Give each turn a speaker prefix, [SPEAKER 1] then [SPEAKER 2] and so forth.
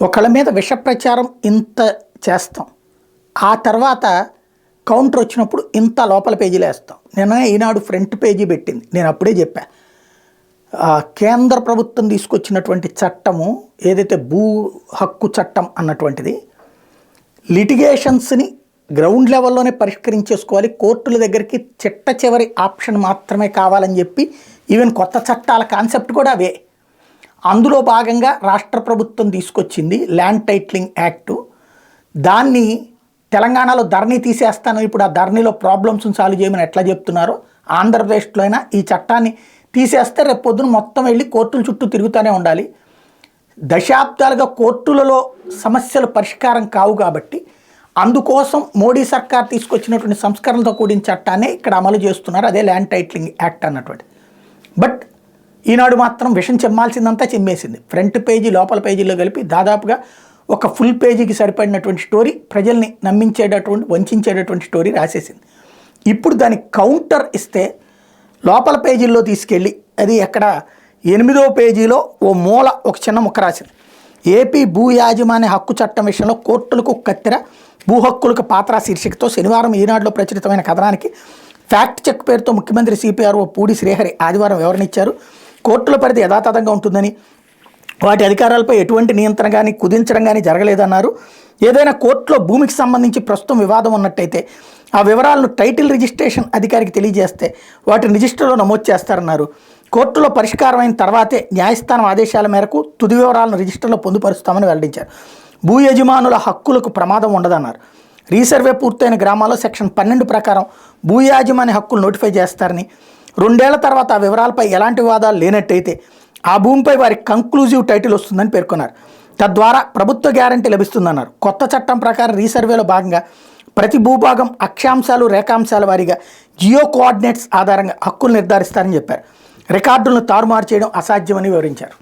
[SPEAKER 1] ఒకళ్ళ మీద విష ప్రచారం ఇంత చేస్తాం, ఆ తర్వాత కౌంటర్ వచ్చినప్పుడు ఇంత లోపల పేజీలు వేస్తాం. నిన్న ఈనాడు ఫ్రంట్ పేజీ పెట్టింది. నేను అప్పుడే చెప్పా, కేంద్ర ప్రభుత్వం తీసుకొచ్చినటువంటి చట్టము ఏదైతే భూ హక్కు చట్టం అన్నటువంటిది లిటిగేషన్స్ని గ్రౌండ్ లెవెల్లోనే పరిష్కరించేసుకోవాలి, కోర్టుల దగ్గరికి చిట్ట చివరి ఆప్షన్ మాత్రమే కావాలని చెప్పి ఈవెన్ కొత్త చట్టాల కాన్సెప్ట్ కూడా అవే. అందులో భాగంగా రాష్ట్ర ప్రభుత్వం తీసుకొచ్చింది ల్యాండ్ టైటిలింగ్ యాక్టు. దాన్ని తెలంగాణలో ధరణి తీసేస్తానని ఇప్పుడు ఆ ధరణిలో ప్రాబ్లమ్స్ని సాల్వ్ చేయమని ఎట్లా చెప్తున్నారో, ఆంధ్రప్రదేశ్లో అయినా ఈ చట్టాన్ని తీసేస్తే రేపు పొద్దున మొత్తం వెళ్ళి కోర్టుల చుట్టూ తిరుగుతూనే ఉండాలి. దశాబ్దాలుగా కోర్టులలో సమస్యలు పరిష్కారం కావు కాబట్టి అందుకోసం మోడీ సర్కార్ తీసుకొచ్చినటువంటి సంస్కరణలతో కూడిన చట్టాన్ని ఇక్కడ అమలు చేస్తున్నారు, అదే ల్యాండ్ టైటిలింగ్ యాక్ట్ అన్నటువంటి. బట్ ఈనాడు మాత్రం విషం చెమ్మాల్సిందంతా చెమ్మేసింది. ఫ్రంట్ పేజీ లోపల పేజీలో కలిపి దాదాపుగా ఒక ఫుల్ పేజీకి సరిపడినటువంటి స్టోరీ, ప్రజల్ని నమ్మించేటటువంటి వంచేటటువంటి స్టోరీ రాసేసింది. ఇప్పుడు దానికి కౌంటర్ ఇస్తే లోపల పేజీల్లో తీసుకెళ్ళి అది ఎక్కడ 8వ పేజీలో ఓ మూల ఒక చిన్న ముక్క రాసింది. ఏపీ భూ యాజమాన్య హక్కు చట్టం విషయంలో కోర్టులకు కత్తెర, భూ హక్కులకు పాత్ర శీర్షికతో శనివారం ఈనాడులో ప్రచురితమైన కథనానికి ఫ్యాక్ట్ చెక్ పేరుతో ముఖ్యమంత్రి సిపిఆర్ఓ పూడి శ్రీహరి ఆదివారం వివరణ ఇచ్చారు. కోర్టుల పరిధి యథాతథంగా ఉంటుందని, వాటి అధికారాలపై ఎటువంటి నియంత్రణ కానీ కుదించడం కానీ జరగలేదన్నారు. ఏదైనా కోర్టులో భూమికి సంబంధించి ప్రస్తుతం వివాదం ఉన్నట్టయితే ఆ వివరాలను టైటిల్ రిజిస్ట్రేషన్ అధికారికి తెలియజేస్తే వాటిని రిజిస్టర్లో నమోదు చేస్తారన్నారు. కోర్టులో పరిష్కారం అయిన తర్వాతే న్యాయస్థానం ఆదేశాల మేరకు తుది వివరాలను రిజిస్టర్లో పొందుపరుస్తామని వెల్లడించారు. భూ యజమానుల హక్కులకు ప్రమాదం ఉండదన్నారు. రీసర్వే పూర్తయిన గ్రామాల్లో సెక్షన్ 12 ప్రకారం భూ యాజమాన్య హక్కులు నోటిఫై చేస్తారని, 2 ఏళ్ల తర్వాత ఆ వివరాలపై ఎలాంటి వివాదాలు లేనట్టయితే ఆ భూమిపై వారికి కంక్లూజివ్ టైటిల్ వస్తుందని పేర్కొన్నారు. తద్వారా ప్రభుత్వ గ్యారంటీ లభిస్తుందన్నారు. కొత్త చట్టం ప్రకారం రీసర్వేలో భాగంగా ప్రతి భూభాగం అక్షాంశాలు రేఖాంశాల వారీగా జియో కోఆర్డినేట్స్ ఆధారంగా హక్కులు నిర్ధారిస్తారని చెప్పారు. రికార్డులను తారుమారు చేయడం అసాధ్యమని వివరించారు.